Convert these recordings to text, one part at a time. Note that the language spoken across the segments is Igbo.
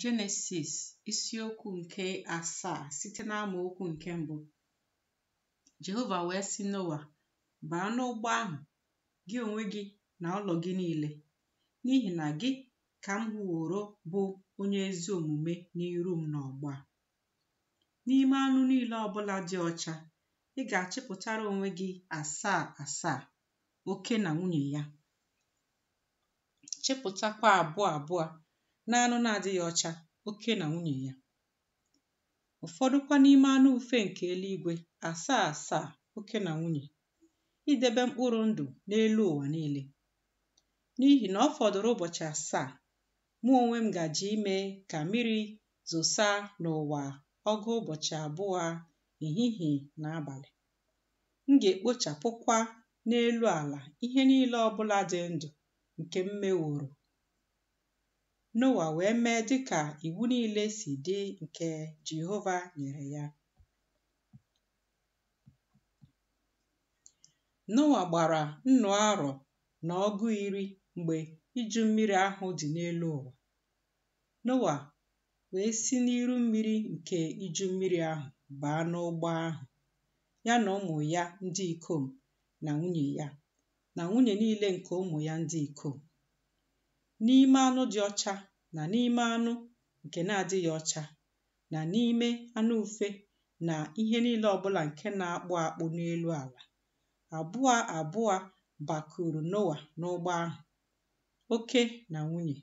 Jenesis isiokwu nke 7 site n'amaokwu nke 1. Jehova wee sị Noa, baa n'ụgbọ ahụ, gị onwe gị na ụlọ gị niile, n'ihi na gị ka m hụworo bụ onye ezi omume n'iru m n'ọgbọ a. N'ime anụ niile ọbụla dị ọcha, ị ga-achịpụtara onwe gị 7, oke na nwunye ya. Chịpụtakwa 2 n'anụ na-adịghị ọcha, oke na nwunye ya. Ụfọdụkwa n'ime anụ ufe nke eluigwe 7, oke na nwunye, idebe mkpụrụ ndụ n'elu ụwa niile. N'ihi na ọ fọdụrụ ụbọchị 7, mụ onwe m gaje ime ka mmiri zosa n'ụwa ọgụ ụbọchị 2, ehihie na abalị. M ga-ekpochapụkwa n'elu ala ihe niile ọbụla dị ndụ nke m meworo. Noa wee mee dịka iwu niile si dị nke Jehova nyere ya. Noa gbara nnọọ arọ na 10 mgbe iju mmiri ahụ dị n'elu ụwa. Noa wee si n'iru mmiri nke iju mmiri ahụ baa n'ụgbọ ahụ, ya na ụmụ ya ndị ikom na nwunye ya, na nwunye niile nke ụmụ ya ndị ikom. N'ime anụ dị ọcha na n'ime anụ nke na-adịghị ọcha, na n'ime anụ ufe na ihe niile ọbụla nke na-akpụ akpụ n'elu ala, 2 bakuru Noa n'ụgbọ ahụ, oke na nwunye,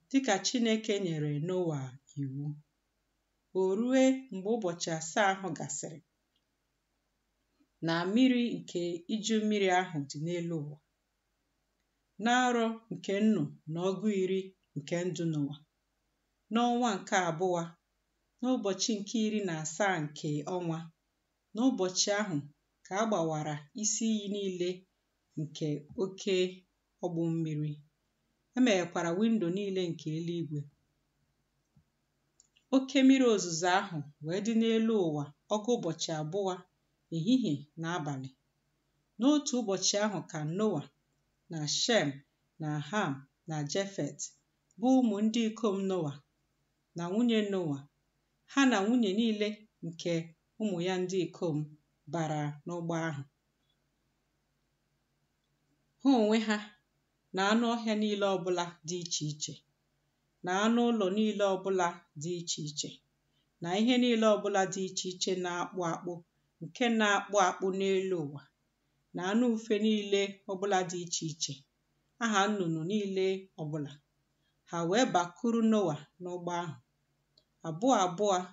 dịka Chineke nyere Noa iwu. O rue mgbe ụbọchị 7 ahụ gasịrị, na mmiri nke iju mmiri ahụ dị n'elu ụwa. N'arọ nke 10 nke ndụ Noa, n'ọnwa nke 2, n'ụbọchị nke 17 nke ọnwa, n'ụbọchị ahụ ka a gbawara isi iyi niile nke oke ọgbụ mmiri. Emeghekwara windo niile nke eluigwe. Oke mmiri ozuzo ahụ wee dị n'elu ụwa ọgụ ụbọchị 2, ehihie na abalị. N'otu ụbọchị ahụ ka Noa na Shem na Ham na Jefet bụ ụmụ ndị ikom Noa, na nwunye Noa, ha na nwunye niile nke ụmụ ya ndị ikom bara n'ụgbọ ahụ. Ha onwe ha na anụ ọhịa niile ọbụla dị iche iche, na anụ ụlọ niile ọbụla dị iche iche, na ihe niile ọbụla dị iche iche na-akpụ akpụ nke na-akpụ akpụ n'elu ụwa, na anụ ufe niile ọbụla dị iche iche, aha nnụnụ niile ọbụla. Ha wee bakuru Noa n'ụgbọ ahụ, 2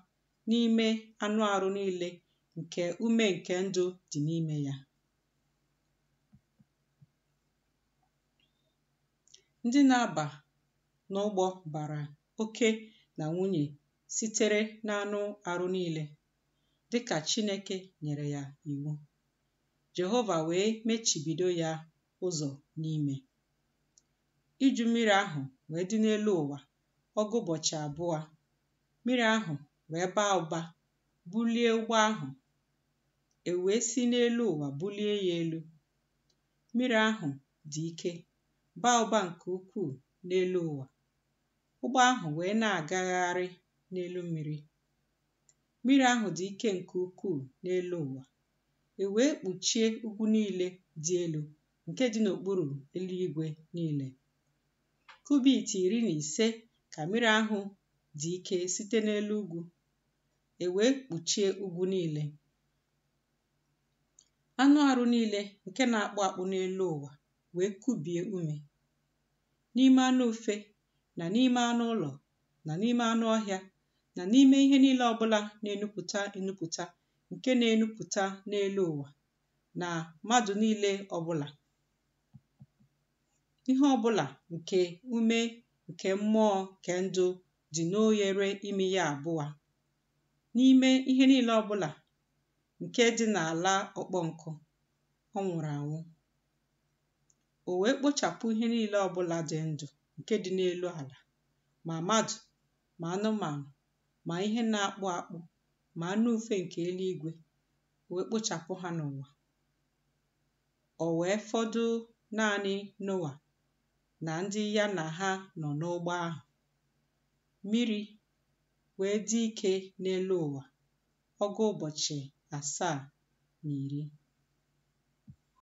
n'ime anụ arụ niile nke ume nke ndụ dị n'ime ya. Ndị na-aba n'ụgbọ bara oke na nwunye sitere n'anụ arụ niile, dịka Chineke nyere ya iwu. Jehova wee mechibido ya ụzọ n'ime. Iju mmiri ahụ wee dị n'elu ụwa ọgụ ụbọchị 2. Mmiri ahụ wee baa ụba bulie ụgbọ ahụ, e wee si n'elu ụwa bulie ya elu. Mmiri ahụ dị ike, baa ụba nke ukwuu n'elu ụwa. Ụgbọ ahụ wee na-agagharị n'elu mmiri. Mmiri ahụ dị ike nke ukwuu n'elu ụwa, e wee kpuchie ugwu niile dị elu nke dị n'okpuru eluigwe niile. Kubit 15 ka mmiri ahụ dị ike site n'elu ugwu, e wee kpuchie ugwu niile. Anụ arụ niile nke na-akpụ akpụ n'elu ụwa wee kubie ume. N'ime anụ ufe na n'ime anụ ụlọ na n'ime anụ ọhịa na n'ime ihe niile ọbụla na-enupụta nke na-enupụta n'elu ụwa, na mmadụ niile ọbụla, ihe ọbụla nke ume nke mmụọ nke ndụ dị n'oghere imi ya 2, n'ime ihe niile ọbụla nke dị n'ala ọkpọ nkụ, ọ nwụrụ anwụ. O wee kpochapụ ihe niile ọbụla dị ndụ nke dị n'elu ala, ma mmadụ, ma anụmanụ, ma ihe na-akpụ akpụ, ma anụ ufe nke eluigwe. O wee kpochapụ ha n'ụwa. O wee fọdụ naanị Noa na ndị ya na ha nọ n'ụgbọ ahụ. Mmiri wee dị ike n'elu ụwa ọgụ ụbọchị 7 na 10.